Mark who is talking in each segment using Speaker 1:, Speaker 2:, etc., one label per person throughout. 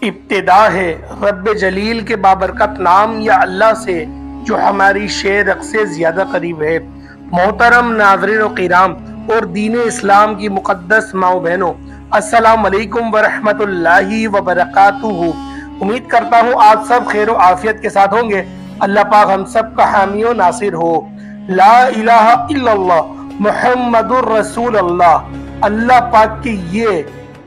Speaker 1: ابتدا ہے رب جلیل کے بابرکت نام یا اللہ سے جو ہماری شعر سے زیادہ قریب ہے۔ محترم ناظرین و کرام اور دین اسلام کی مقدس ماں و بہنوں، السلام علیکم ورحمۃ اللہ وبرکاتہ۔ امید کرتا ہوں آپ سب خیر و عافیت کے ساتھ ہوں گے۔ اللہ پاک ہم سب کا حامی و ناصر ہو۔ لا الہ الا اللہ محمد الرسول اللہ، اللہ پاک کی یہ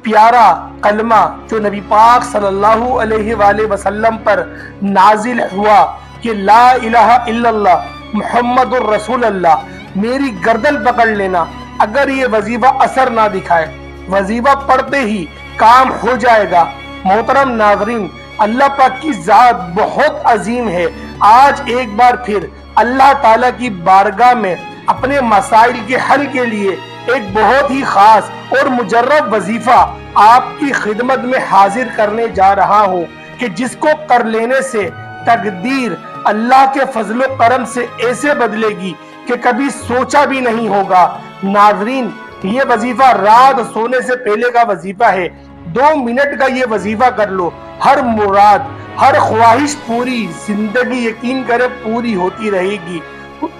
Speaker 1: پیارا کلمہ جو نبی پاک صلی اللہ علیہ وآلہ وسلم پر نازل ہوا کہ لا الہ الا اللہ محمد الرسول اللہ، میری گردن پکڑ لینا۔ اگر یہ وظیفہ اثر نہ دکھائے، وظیفہ پڑھتے ہی کام ہو جائے گا۔ محترم ناظرین، اللہ پاک کی ذات بہت عظیم ہے۔ آج ایک بار پھر اللہ تعالیٰ کی بارگاہ میں اپنے مسائل کے حل کے لیے ایک بہت ہی خاص اور مجرب وظیفہ آپ کی خدمت میں حاضر کرنے جا رہا ہوں کہ جس کو کر لینے سے تقدیر اللہ کے فضل و کرم سے ایسے بدلے گی کہ کبھی سوچا بھی نہیں ہوگا۔ ناظرین، یہ وظیفہ رات سونے سے پہلے کا وظیفہ ہے۔ 2 منٹ کا یہ وظیفہ کر لو، ہر مراد، ہر خواہش پوری زندگی یقین کرے پوری ہوتی رہے گی۔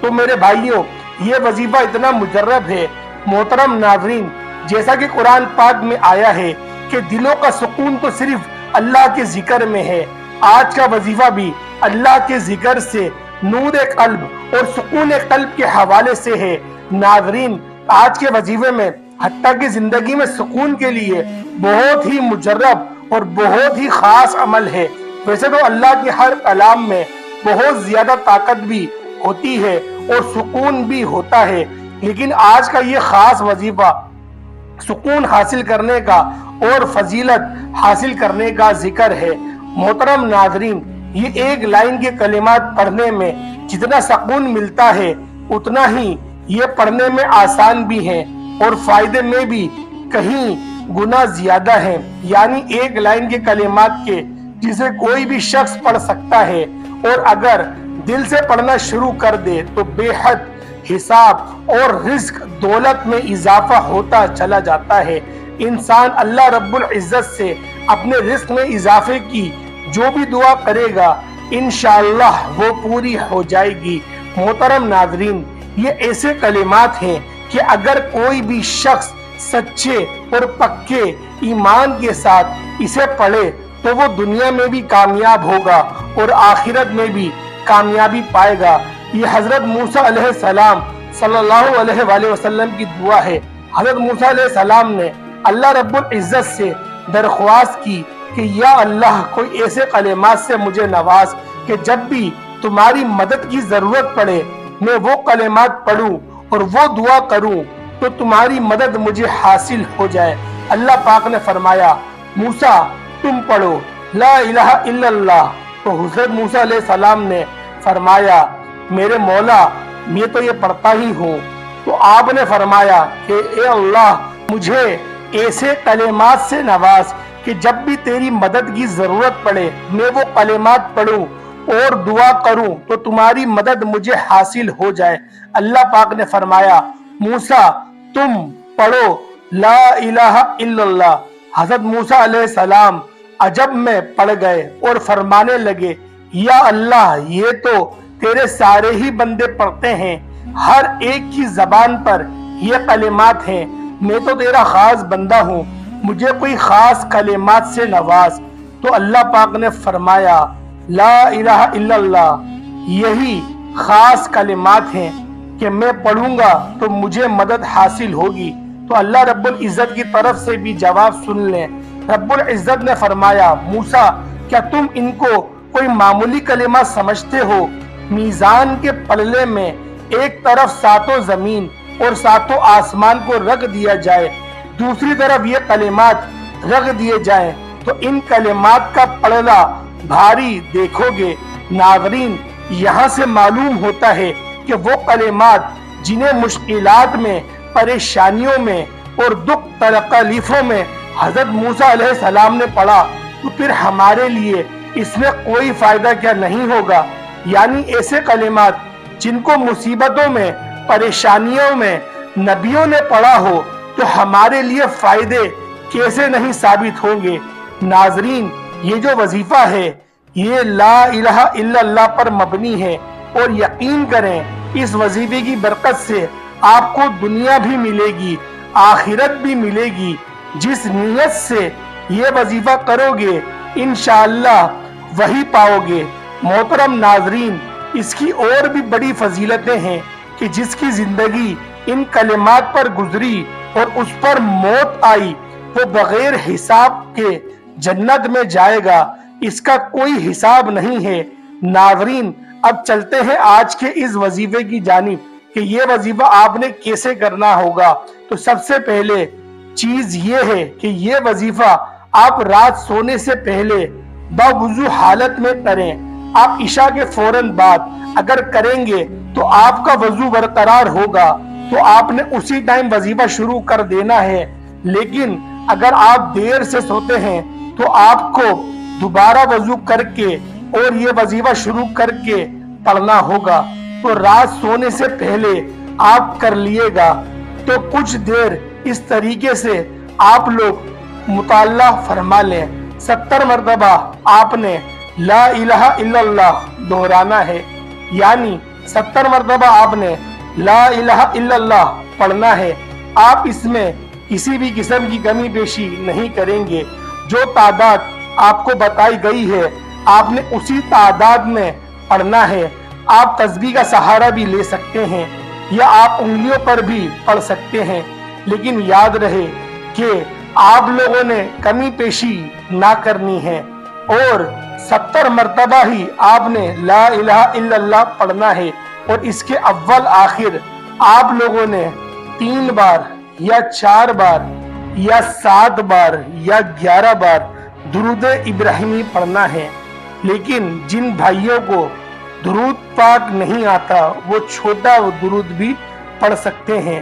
Speaker 1: تو میرے بھائیوں، یہ وظیفہ اتنا مجرب ہے۔ محترم ناظرین، جیسا کہ قرآن پاک میں آیا ہے کہ دلوں کا سکون تو صرف اللہ کے ذکر میں ہے۔ آج کا وظیفہ بھی اللہ کے ذکر سے نور قلب اور سکون قلب کے حوالے سے ہے۔ ناظرین، آج کے وظیفے میں حتیٰ کہ زندگی میں سکون کے لیے بہت ہی مجرب اور بہت ہی خاص عمل ہے۔ ویسے تو اللہ کے ہر کلام میں بہت زیادہ طاقت بھی ہوتی ہے اور سکون بھی ہوتا ہے، لیکن آج کا یہ خاص وظیفہ سکون حاصل کرنے کا اور فضیلت حاصل کرنے کا ذکر ہے۔ محترم ناظرین، یہ ایک لائن کے کلمات پڑھنے میں جتنا سکون ملتا ہے اتنا ہی یہ پڑھنے میں آسان بھی ہے اور فائدے میں بھی کہیں گنا زیادہ ہے۔ یعنی ایک لائن کے کلمات کے جسے کوئی بھی شخص پڑھ سکتا ہے اور اگر دل سے پڑھنا شروع کر دے تو بے حد حساب اور رزق دولت میں اضافہ ہوتا چلا جاتا ہے۔ انسان اللہ رب العزت سے اپنے رزق میں اضافے کی جو بھی دعا کرے گا انشاءاللہ وہ پوری ہو جائے گی۔ محترم ناظرین، یہ ایسے کلمات ہیں کہ اگر کوئی بھی شخص سچے اور پکے ایمان کے ساتھ اسے پڑھے تو وہ دنیا میں بھی کامیاب ہوگا اور آخرت میں بھی کامیابی پائے گا۔ یہ حضرت موسیٰ علیہ السلام صلی اللہ علیہ وآلہ وسلم کی دعا ہے۔ حضرت موسیٰ علیہ السلام نے اللہ رب العزت سے درخواست کی کہ یا اللہ، کوئی ایسے کلمات سے مجھے نواز کہ جب بھی تمہاری مدد کی ضرورت پڑے میں وہ کلمات پڑھوں اور وہ دعا کروں تو تمہاری مدد مجھے حاصل ہو جائے۔ اللہ پاک نے فرمایا، موسیٰ تم پڑھو لا الہ الا اللہ۔ تو حضرت موسیٰ علیہ السلام نے فرمایا، میرے مولا میں تو یہ پڑھتا ہی ہوں۔ تو آپ نے فرمایا کہ اے اللہ، مجھے ایسے کلمات سے نواز کہ جب بھی تیری مدد کی ضرورت پڑے میں وہ کلمات پڑھوں اور دعا کروں تو تمہاری مدد مجھے حاصل ہو جائے۔ اللہ پاک نے فرمایا، موسیٰ تم پڑھو لا الہ الا اللہ۔ حضرت موسیٰ علیہ السلام عجب میں پڑ گئے اور فرمانے لگے، یا اللہ، یہ تو تیرے سارے ہی بندے پڑھتے ہیں، ہر ایک کی زبان پر یہ کلمات ہیں، میں تو تیرا خاص بندہ ہوں، مجھے کوئی خاص کلمات سے نواز۔ تو اللہ پاک نے فرمایا، لا الہ الا اللہ یہی خاص کلمات ہیں کہ میں پڑھوں گا تو مجھے مدد حاصل ہوگی۔ تو اللہ رب العزت کی طرف سے بھی جواب سن لیں۔ رب العزت نے فرمایا، موسیٰ کیا تم ان کو کوئی معمولی کلمات سمجھتے ہو؟ میزان کے پلڑے میں ایک طرف 7 زمین اور 7 آسمان کو رکھ دیا جائے، دوسری طرف یہ کلمات رکھ دیے جائیں تو ان کلمات کا پلڑا بھاری دیکھو گے۔ ناظرین، یہاں سے معلوم ہوتا ہے کہ وہ کلمات جنہیں مشکلات میں، پریشانیوں میں اور دکھ تکلیفوں میں حضرت موسیٰ علیہ السلام نے پڑھا تو پھر ہمارے لیے اس میں کوئی فائدہ کیا نہیں ہوگا۔ یعنی ایسے کلمات جن کو مصیبتوں میں، پریشانیوں میں نبیوں نے پڑھا ہو تو ہمارے لیے فائدے کیسے نہیں ثابت ہوں گے۔ ناظرین، یہ جو وظیفہ ہے یہ لا الہ الا اللہ پر مبنی ہے، اور یقین کریں اس وظیفے کی برکت سے آپ کو دنیا بھی ملے گی، آخرت بھی ملے گی۔ جس نیت سے یہ وظیفہ کرو گے انشاءاللہ وہی پاؤ گے۔ محترم ناظرین، اس کی اور بھی بڑی فضیلتیں ہیں کہ جس کی زندگی ان کلمات پر گزری اور اس پر موت آئی وہ بغیر حساب کے جنت میں جائے گا، اس کا کوئی حساب نہیں ہے۔ ناظرین، اب چلتے ہیں آج کے اس وظیفے کی جانب کہ یہ وظیفہ آپ نے کیسے کرنا ہوگا۔ تو سب سے پہلے چیز یہ ہے کہ یہ وظیفہ آپ رات سونے سے پہلے باوضو حالت میں کریں۔ آپ عشاء کے فوراً بعد اگر کریں گے تو آپ کا وضو برقرار ہوگا، تو آپ نے اسی ٹائم وظیفہ شروع کر دینا ہے۔ لیکن اگر آپ دیر سے سوتے ہیں تو آپ کو دوبارہ وضو کر کے اور یہ وظیفہ شروع کر کے پڑھنا ہوگا۔ تو رات سونے سے پہلے آپ کر لیے گا، تو کچھ دیر اس طریقے سے آپ لوگ مطالعہ فرما لیں۔ 70 مرتبہ آپ نے لا الہ الا اللہ دہرانا ہے، یعنی 70 مرتبہ آپ نے لا الہ الا اللہ پڑھنا ہے۔ آپ اس میں کسی بھی قسم کی کمی بیشی نہیں کریں گے۔ جو تعداد آپ کو بتائی گئی ہے آپ نے اسی تعداد میں پڑھنا ہے۔ آپ تسبیح کا سہارا بھی لے سکتے ہیں یا آپ انگلیوں پر بھی پڑھ سکتے ہیں، لیکن یاد رہے کہ آپ لوگوں نے کمی پیشی نہ کرنی ہے، اور 70 مرتبہ ہی آپ نے لا الہ الا اللہ پڑھنا ہے۔ اور اس کے اول آخر آپ لوگوں نے 3 بار یا 4 بار یا 7 بار یا 11 بار درود ابراہیمی پڑھنا ہے۔ لیکن جن بھائیوں کو درود پاک نہیں آتا وہ چھوٹا درود بھی پڑھ سکتے ہیں،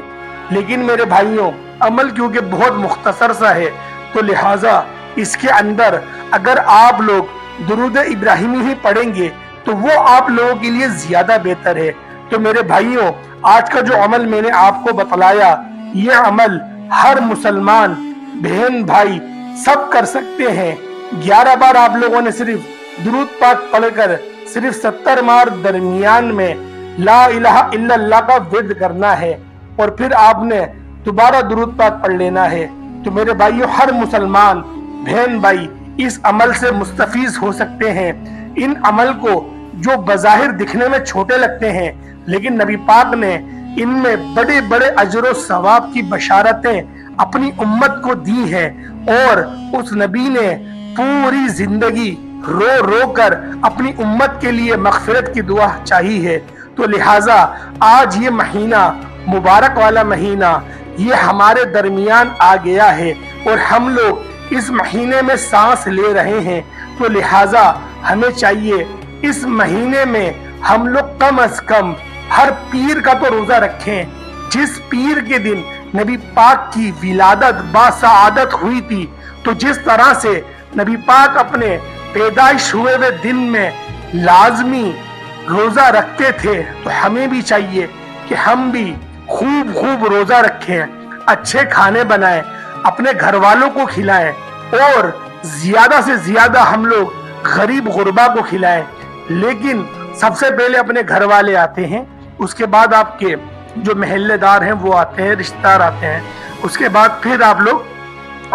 Speaker 1: لیکن میرے بھائیوں عمل کیونکہ بہت مختصر سا ہے تو لہٰذا اس کے اندر اگر آپ لوگ درود ابراہیمی ہی پڑھیں گے تو وہ آپ لوگوں کے لیے زیادہ بہتر ہے۔ تو میرے بھائیوں، آج کا جو عمل میں نے آپ کو بتلایا یہ عمل ہر مسلمان بہن بھائی سب کر سکتے ہیں۔ 11 بار آپ لوگوں نے صرف درود پاک پڑھ کر صرف 70 بار درمیان میں لا الہ الا اللہ کا ورد کرنا ہے، اور پھر آپ نے دوبارہ درود پاک پڑھ لینا ہے۔ تو میرے بھائیوں، ہر مسلمان بہن بھائی اس عمل سے مستفیض ہو سکتے ہیں۔ ان عمل کو جو بظاہر دکھنے میں چھوٹے لگتے ہیں لیکن نبی پاک نے ان میں بڑے بڑے اجر و ثواب کی بشارتیں اپنی امت کو دی ہیں، اور اس نبی نے پوری زندگی رو رو کر اپنی امت کے لیے مغفرت کی دعا چاہی ہے۔ تو لہٰذا آج یہ مہینہ مبارک والا مہینہ یہ ہمارے درمیان آ گیا ہے اور ہم لوگ اس مہینے میں سانس لے رہے ہیں۔ تو لہٰذا ہمیں چاہیے اس مہینے میں ہم لوگ کم از کم ہر پیر کا تو روزہ رکھیں۔ جس پیر کے دن نبی پاک کی ولادت باسعادت ہوئی تھی، تو جس طرح سے نبی پاک اپنے پیدائش ہوئے ہوئے دن میں لازمی روزہ رکھتے تھے، تو ہمیں بھی چاہیے کہ ہم بھی خوب روزہ رکھیں، اچھے کھانے بنائیں، اپنے گھر والوں کو کھلائیں، اور زیادہ سے زیادہ ہم لوگ غریب غربا کو کھلائیں۔ لیکن سب سے پہلے اپنے گھر والے آتے ہیں، اس کے بعد آپ کے جو محلے دار ہیں وہ آتے ہیں، رشتہ دار آتے ہیں، اس کے بعد پھر آپ لوگ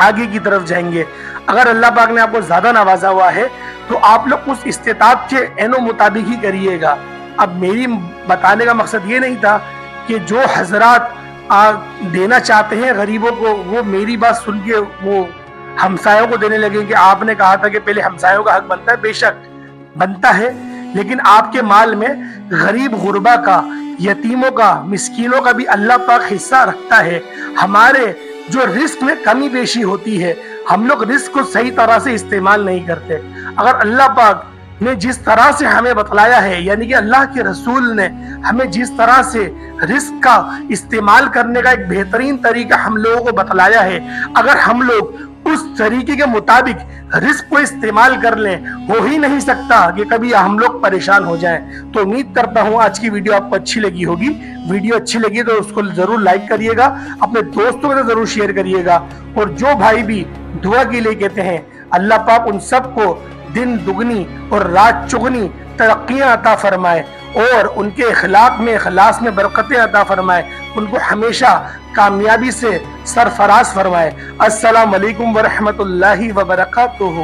Speaker 1: آگے کی طرف جائیں گے۔ اگر اللہ پاک نے آپ کو زیادہ نوازا ہوا ہے تو آپ لوگ اس استطاعت کے عین و مطابق ہی کریے گا۔ اب میری بتانے کا مقصد یہ نہیں تھا کہ جو حضرات دینا چاہتے ہیں غریبوں کو وہ میری بات سن کے وہ ہمسایوں کو دینے لگیں کہ آپ نے کہا تھا کہ پہلے ہمسایوں کا حق بنتا ہے۔ بے شک بنتا ہے، لیکن آپ کے مال میں غریب غربا کا، یتیموں کا، مسکینوں کا بھی اللہ پاک حصہ رکھتا ہے۔ ہمارے جو رزق میں کمی بیشی ہوتی ہے ہم لوگ رزق کو صحیح طرح سے استعمال نہیں کرتے۔ اگر اللہ پاک نے جس طرح سے ہمیں بتلایا ہے، یعنی کہ اللہ کے رسول نے ہمیں جس طرح سے رزق کا استعمال کرنے کا ایک بہترین طریقہ ہم لوگوں کو بتلایا ہے، اگر ہم لوگ اس طریقے کے مطابق رزق کو استعمال کر لیں، ہو ہی نہیں سکتا کہ کبھی ہم لوگ پریشان ہو جائیں۔ تو امید کرتا ہوں آج کی ویڈیو آپ کو اچھی لگی ہوگی۔ ویڈیو اچھی لگی تو اس کو ضرور لائک کریے گا، اپنے دوستوں کو ضرور شیئر کریے گا، اور جو بھائی بھی دعا کے لیے کہتے ہیں اللہ پاک ان سب کو دن دگنی اور رات چگنی ترقیاں عطا فرمائے اور ان کے اخلاق میں اخلاص میں برکتیں عطا فرمائے، ان کو ہمیشہ کامیابی سے سرفراز فرمائے۔ السلام علیکم ورحمۃ اللہ وبرکاتہ۔